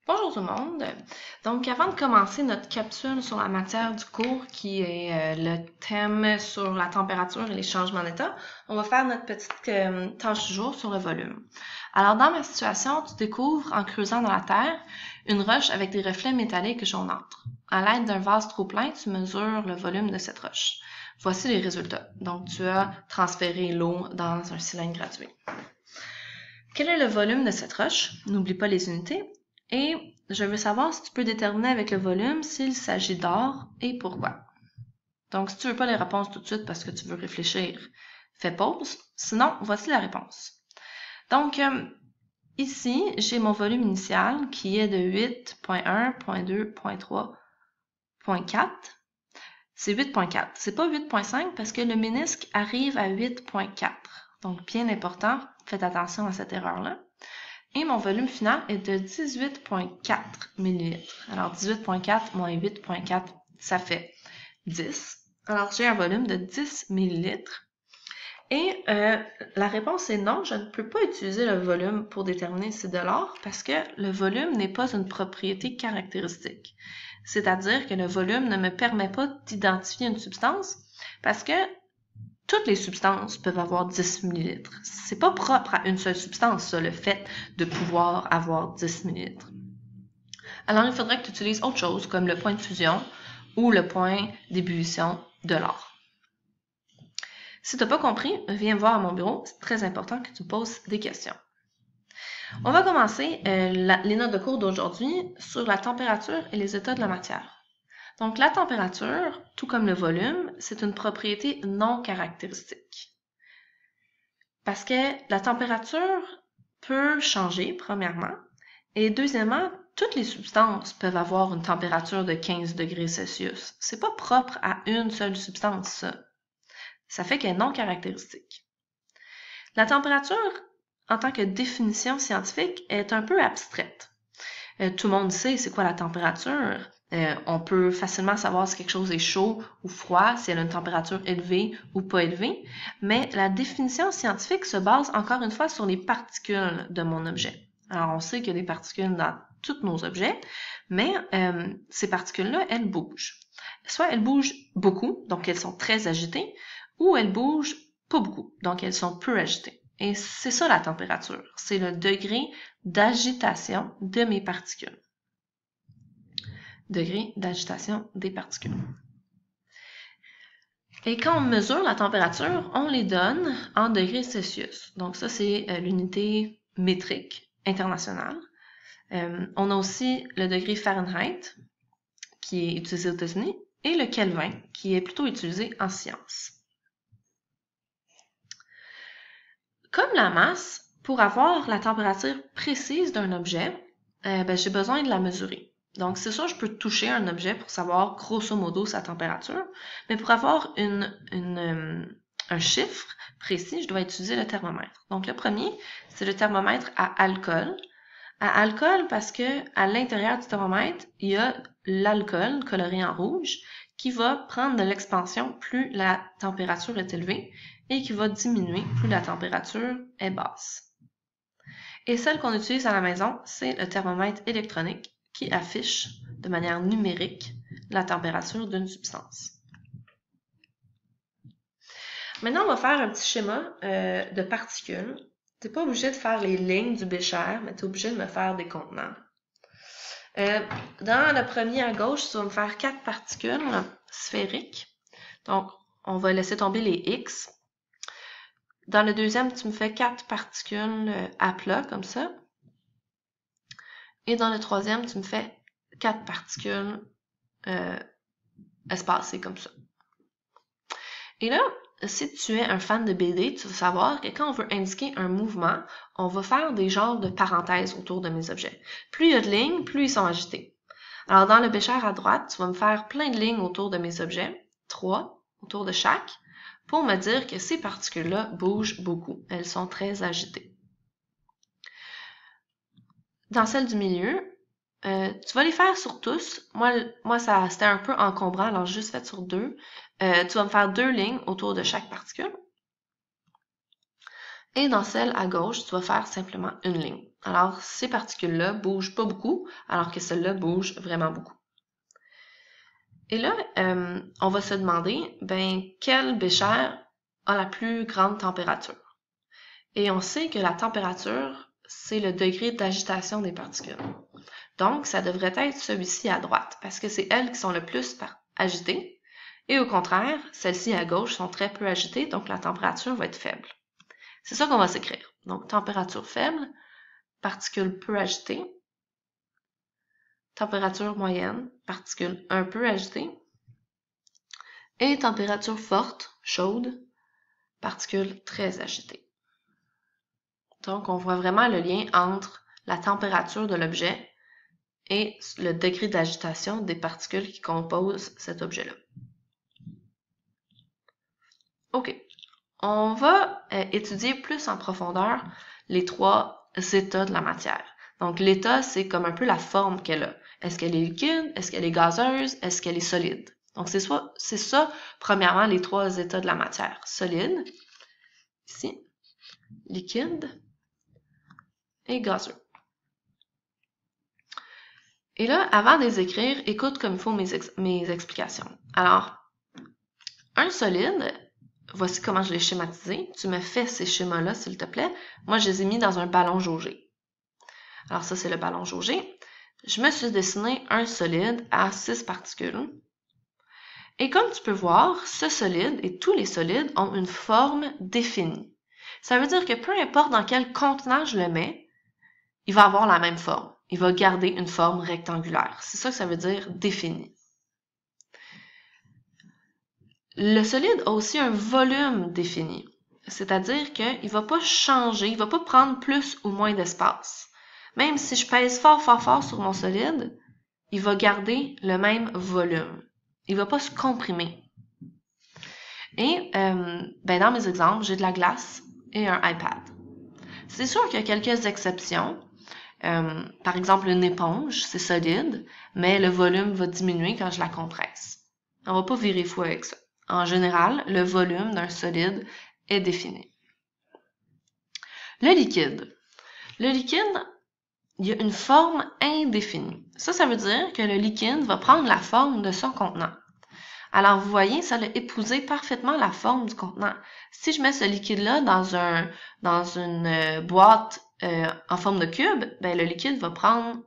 Bonjour tout le monde. Donc, avant de commencer notre capsule sur la matière du cours, qui est le thème sur la température et les changements d'état, on va faire notre petite tâche du jour sur le volume. Alors, dans ma situation, tu découvres, en creusant dans la terre, une roche avec des reflets métalliques jaunâtres. À l'aide d'un vase trop plein, tu mesures le volume de cette roche. Voici les résultats. Donc, tu as transféré l'eau dans un cylindre gradué. Quel est le volume de cette roche? N'oublie pas les unités. Et je veux savoir si tu peux déterminer avec le volume s'il s'agit d'or et pourquoi. Donc, si tu veux pas les réponses tout de suite parce que tu veux réfléchir, fais pause. Sinon, voici la réponse. Donc, ici, j'ai mon volume initial qui est de 8.1, 0.2, 0.3, 0.4. C'est 8.4. C'est pas 8.5 parce que le ménisque arrive à 8.4. Donc, bien important, faites attention à cette erreur-là. Et mon volume final est de 18.4 ml. Alors, 18.4 moins 8.4, ça fait 10. Alors, j'ai un volume de 10 ml. Et la réponse est non, je ne peux pas utiliser le volume pour déterminer si c'est de l'or parce que le volume n'est pas une propriété caractéristique. C'est-à-dire que le volume ne me permet pas d'identifier une substance parce que toutes les substances peuvent avoir 10 ml. C'est pas propre à une seule substance, ça, le fait de pouvoir avoir 10 ml. Alors, il faudrait que tu utilises autre chose, comme le point de fusion ou le point d'ébullition de l'or. Si tu n'as pas compris, viens me voir à mon bureau. C'est très important que tu poses des questions. On va commencer les notes de cours d'aujourd'hui sur la température et les états de la matière. Donc, la température, tout comme le volume, c'est une propriété non caractéristique. Parce que la température peut changer, premièrement, et deuxièmement, toutes les substances peuvent avoir une température de 15 degrés Celsius. C'est pas propre à une seule substance, ça. Ça fait qu'elle est non caractéristique. La température, en tant que définition scientifique, est un peu abstraite. Tout le monde sait c'est quoi la température. On peut facilement savoir si quelque chose est chaud ou froid, si elle a une température élevée ou pas élevée, mais la définition scientifique se base encore une fois sur les particules de mon objet. Alors, on sait qu'il y a des particules dans tous nos objets, mais ces particules-là, elles bougent. Soit elles bougent beaucoup, donc elles sont très agitées, ou elles bougent pas beaucoup, donc elles sont peu agitées. Et c'est ça la température, c'est le degré d'agitation de mes particules. Degré d'agitation des particules. Et quand on mesure la température, on les donne en degrés Celsius. Donc ça, c'est l'unité métrique internationale. On a aussi le degré Fahrenheit, qui est utilisé aux États-Unis, et le Kelvin, qui est plutôt utilisé en sciences. Comme la masse, pour avoir la température précise d'un objet, j'ai besoin de la mesurer. Donc, c'est sûr, je peux toucher un objet pour savoir grosso modo sa température, mais pour avoir un chiffre précis, je dois utiliser le thermomètre. Donc, le premier, c'est le thermomètre à alcool. À alcool parce que à l'intérieur du thermomètre, il y a l'alcool coloré en rouge qui va prendre de l'expansion plus la température est élevée et qui va diminuer plus la température est basse. Et celle qu'on utilise à la maison, c'est le thermomètre électronique qui affiche de manière numérique la température d'une substance. Maintenant, on va faire un petit schéma de particules. Tu n'es pas obligé de faire les lignes du bécher, mais tu es obligé de me faire des contenants. Dans le premier à gauche, tu vas me faire 4 particules sphériques. Donc, on va laisser tomber les X. Dans le deuxième, tu me fais 4 particules à plat, comme ça. Et dans le troisième, tu me fais 4 particules espacées, comme ça. Et là, si tu es un fan de BD, tu vas savoir que quand on veut indiquer un mouvement, on va faire des genres de parenthèses autour de mes objets. Plus il y a de lignes, plus ils sont agités. Alors, dans le bécher à droite, tu vas me faire plein de lignes autour de mes objets, 3 autour de chaque, pour me dire que ces particules-là bougent beaucoup. Elles sont très agitées. Dans celle du milieu, tu vas les faire sur tous. Moi c'était un peu encombrant, alors juste fait sur 2. Tu vas me faire 2 lignes autour de chaque particule. Et dans celle à gauche, tu vas faire simplement une ligne. Alors, ces particules-là bougent pas beaucoup, alors que celles-là bougent vraiment beaucoup. Et là, on va se demander, quel bécher a la plus grande température? Et on sait que la température, c'est le degré d'agitation des particules. Donc, ça devrait être celui-ci à droite, parce que c'est elles qui sont le plus agitées. Et au contraire, celles-ci à gauche sont très peu agitées, donc la température va être faible. C'est ça qu'on va s'écrire. Donc, température faible, particules peu agitées, température moyenne, particules un peu agitées, et température forte, chaude, particules très agitées. Donc, on voit vraiment le lien entre la température de l'objet et le degré d'agitation des particules qui composent cet objet-là. OK. On va étudier plus en profondeur les trois états de la matière. Donc, l'état, c'est comme un peu la forme qu'elle a. Est-ce qu'elle est liquide? Est-ce qu'elle est gazeuse? Est-ce qu'elle est solide? Donc, c'est ça, premièrement, les trois états de la matière. Solide, ici, liquide et gazeux. Et là, avant de les écrire, écoute comme il faut mes explications. Alors, un solide, voici comment je l'ai schématisé. Tu me fais ces schémas-là, s'il te plaît. Moi, je les ai mis dans un ballon jaugé. Alors ça, c'est le ballon jaugé. Je me suis dessiné un solide à 6 particules. Et comme tu peux voir, ce solide et tous les solides ont une forme définie. Ça veut dire que peu importe dans quel contenant je le mets, il va avoir la même forme. Il va garder une forme rectangulaire. C'est ça que ça veut dire défini. Le solide a aussi un volume défini. C'est-à-dire qu'il ne va pas changer, il ne va pas prendre plus ou moins d'espace. Même si je pèse fort, fort, fort sur mon solide, il va garder le même volume. Il ne va pas se comprimer. Et dans mes exemples, j'ai de la glace et un iPad. C'est sûr qu'il y a quelques exceptions. Par exemple, une éponge, c'est solide, mais le volume va diminuer quand je la compresse. On ne va pas virer fou avec ça. En général, le volume d'un solide est défini. Le liquide. Le liquide, il y a une forme indéfinie. Ça veut dire que le liquide va prendre la forme de son contenant. Alors, vous voyez, ça a épousé parfaitement la forme du contenant. Si je mets ce liquide-là dans une boîte en forme de cube, le liquide va prendre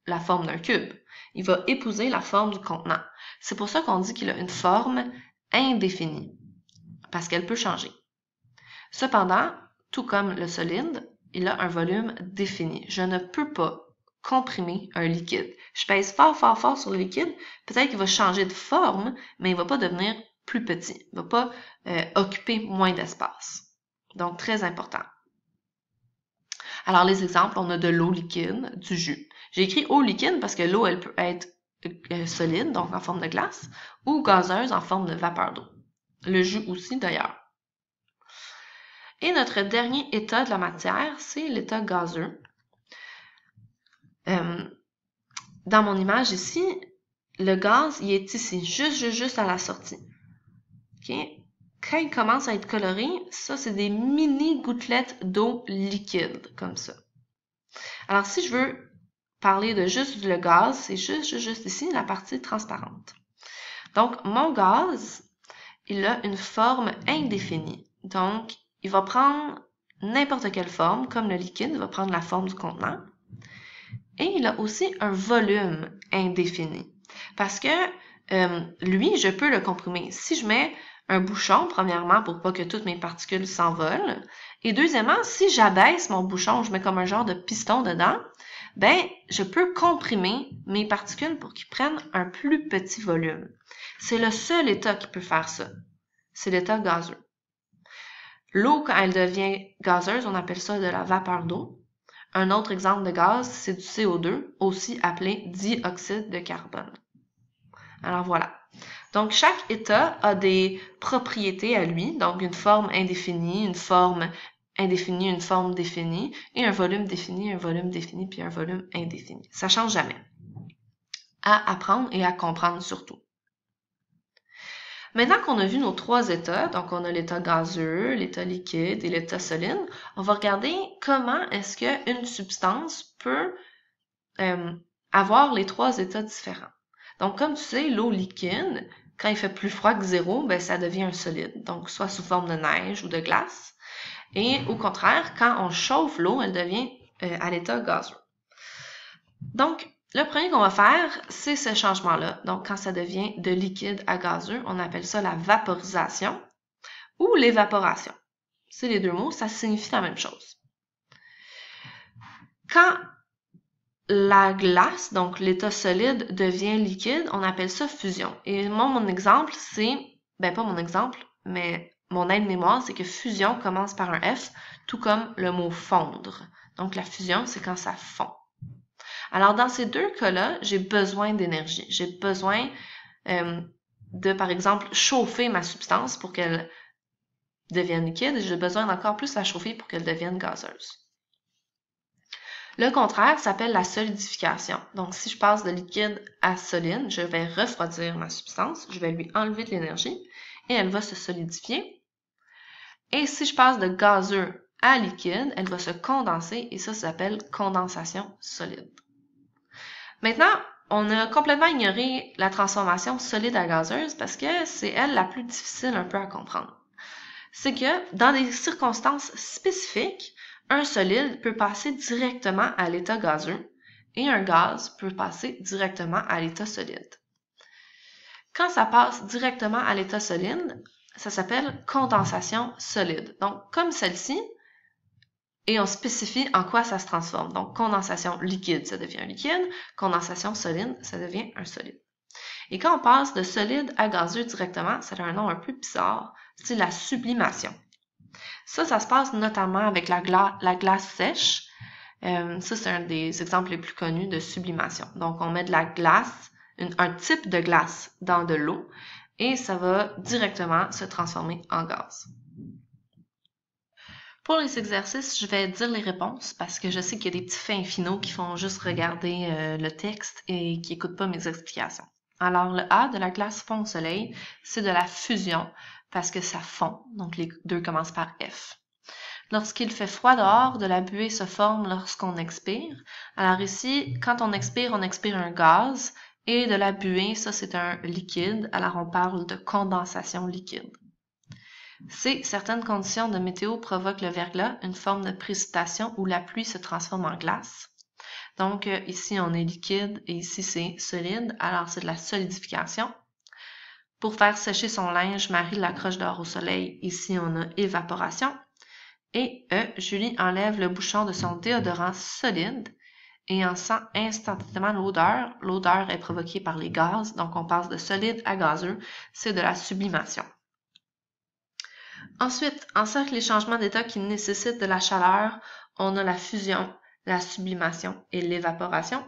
la forme d'un cube. Il va épouser la forme du contenant. C'est pour ça qu'on dit qu'il a une forme indéfinie, parce qu'elle peut changer. Cependant, tout comme le solide, il a un volume défini. Je ne peux pas comprimer un liquide. Je pèse fort, fort, fort sur le liquide, peut-être qu'il va changer de forme, mais il ne va pas devenir plus petit. Il ne va pas occuper moins d'espace. Donc, très important. Alors, les exemples, on a de l'eau liquide, du jus. J'ai écrit eau liquide parce que l'eau, elle peut être solide, donc en forme de glace, ou gazeuse en forme de vapeur d'eau. Le jus aussi, d'ailleurs. Et notre dernier état de la matière, c'est l'état gazeux. Dans mon image ici, le gaz, il est ici, juste à la sortie. Okay? Quand il commence à être coloré, ça, c'est des mini gouttelettes d'eau liquide, comme ça. Alors, si je veux parler de juste le gaz, c'est juste ici, la partie transparente. Donc, mon gaz, il a une forme indéfinie. Donc, il va prendre n'importe quelle forme, comme le liquide, il va prendre la forme du contenant. Et il a aussi un volume indéfini. Parce que lui, je peux le comprimer. Si je mets un bouchon, premièrement, pour pas que toutes mes particules s'envolent, et deuxièmement, si j'abaisse mon bouchon, je mets comme un genre de piston dedans, je peux comprimer mes particules pour qu'ils prennent un plus petit volume. C'est le seul état qui peut faire ça. C'est l'état gazeux. L'eau, quand elle devient gazeuse, on appelle ça de la vapeur d'eau. Un autre exemple de gaz, c'est du CO2, aussi appelé dioxyde de carbone. Alors voilà. Donc chaque état a des propriétés à lui, donc une forme indéfinie, une forme indéfinie, une forme définie, et un volume défini, puis un volume indéfini. Ça ne change jamais. À apprendre et à comprendre surtout. Maintenant qu'on a vu nos trois états, donc on a l'état gazeux, l'état liquide et l'état solide, on va regarder comment est-ce qu'une substance peut avoir les trois états différents. Donc, comme tu sais, l'eau liquide, quand il fait plus froid que 0, ben, ça devient un solide, donc soit sous forme de neige ou de glace. Et au contraire, quand on chauffe l'eau, elle devient à l'état gazeux. Donc, le premier qu'on va faire, c'est ce changement-là. Donc, quand ça devient de liquide à gazeux, on appelle ça la vaporisation ou l'évaporation. C'est les deux mots, ça signifie la même chose. Quand la glace, donc l'état solide, devient liquide, on appelle ça fusion. Et moi, mon exemple, c'est, ben pas mon exemple, mais mon aide-mémoire, c'est que fusion commence par un F, tout comme le mot fondre. Donc, la fusion, c'est quand ça fond. Alors, dans ces deux cas-là, j'ai besoin d'énergie. J'ai besoin de, par exemple, chauffer ma substance pour qu'elle devienne liquide. J'ai besoin d'encore plus la chauffer pour qu'elle devienne gazeuse. Le contraire s'appelle la solidification. Donc, si je passe de liquide à solide, je vais refroidir ma substance, je vais lui enlever de l'énergie et elle va se solidifier. Et si je passe de gazeux à liquide, elle va se condenser et ça s'appelle condensation solide. Maintenant, on a complètement ignoré la transformation solide à gazeuse parce que c'est elle la plus difficile un peu à comprendre. C'est que dans des circonstances spécifiques, un solide peut passer directement à l'état gazeux et un gaz peut passer directement à l'état solide. Quand ça passe directement à l'état solide, ça s'appelle condensation solide. Donc, comme celle-ci, et on spécifie en quoi ça se transforme. Donc, condensation liquide, ça devient un liquide. Condensation solide, ça devient un solide. Et quand on passe de solide à gazeux directement, ça a un nom un peu bizarre, c'est la sublimation. Ça se passe notamment avec la glace sèche. Ça, c'est un des exemples les plus connus de sublimation. Donc, on met de la glace, un type de glace dans de l'eau et ça va directement se transformer en gaz. Pour les exercices, je vais dire les réponses parce que je sais qu'il y a des petits fins finaux qui font juste regarder le texte et qui n'écoutent pas mes explications. Alors, le A de la glace fond au soleil, c'est de la fusion parce que ça fond. Donc, les deux commencent par F. Lorsqu'il fait froid dehors, de la buée se forme lorsqu'on expire. Alors ici, quand on expire un gaz et de la buée, ça c'est un liquide. Alors on parle de condensation liquide. C, certaines conditions de météo provoquent le verglas, une forme de précipitation où la pluie se transforme en glace. Donc ici on est liquide et ici c'est solide, alors c'est de la solidification. Pour faire sécher son linge, Marie l'accroche dehors au soleil. Ici on a évaporation. Et E, Julie enlève le bouchon de son déodorant solide et en sent instantanément l'odeur. L'odeur est provoquée par les gaz, donc on passe de solide à gazeux, c'est de la sublimation. Ensuite, en cercle les changements d'état qui nécessitent de la chaleur, on a la fusion, la sublimation et l'évaporation.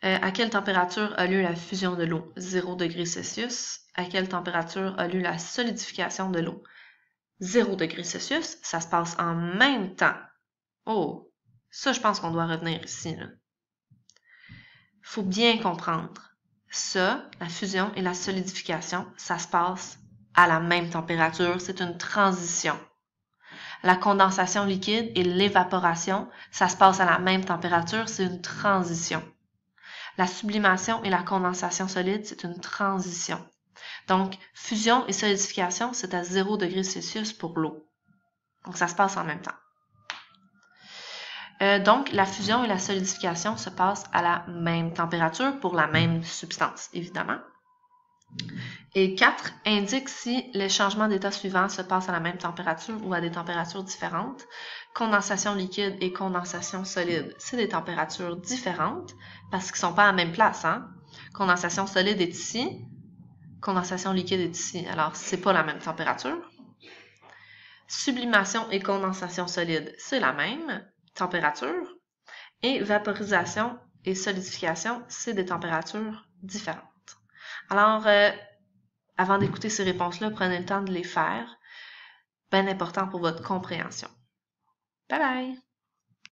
À quelle température a lieu la fusion de l'eau? 0 degrés Celsius. À quelle température a lieu la solidification de l'eau? 0 degrés Celsius, ça se passe en même temps. Oh, ça, je pense qu'on doit revenir ici. Il faut bien comprendre. Ça, la fusion et la solidification, ça se passe à la même température. C'est une transition. La condensation liquide et l'évaporation, ça se passe à la même température. C'est une transition. La sublimation et la condensation solide, c'est une transition. Donc, fusion et solidification, c'est à 0 degrés Celsius pour l'eau. Donc, ça se passe en même temps. Donc, la fusion et la solidification se passent à la même température pour la même substance, évidemment. Et 4 indique si les changements d'état suivants se passent à la même température ou à des températures différentes. Condensation liquide et condensation solide, c'est des températures différentes parce qu'ils ne sont pas à la même place. Hein? Condensation solide est ici. Condensation liquide est ici, alors c'est pas la même température. Sublimation et condensation solide, c'est la même température. Et vaporisation et solidification, c'est des températures différentes. Alors, avant d'écouter ces réponses-là, prenez le temps de les faire. Bien important pour votre compréhension. Bye bye!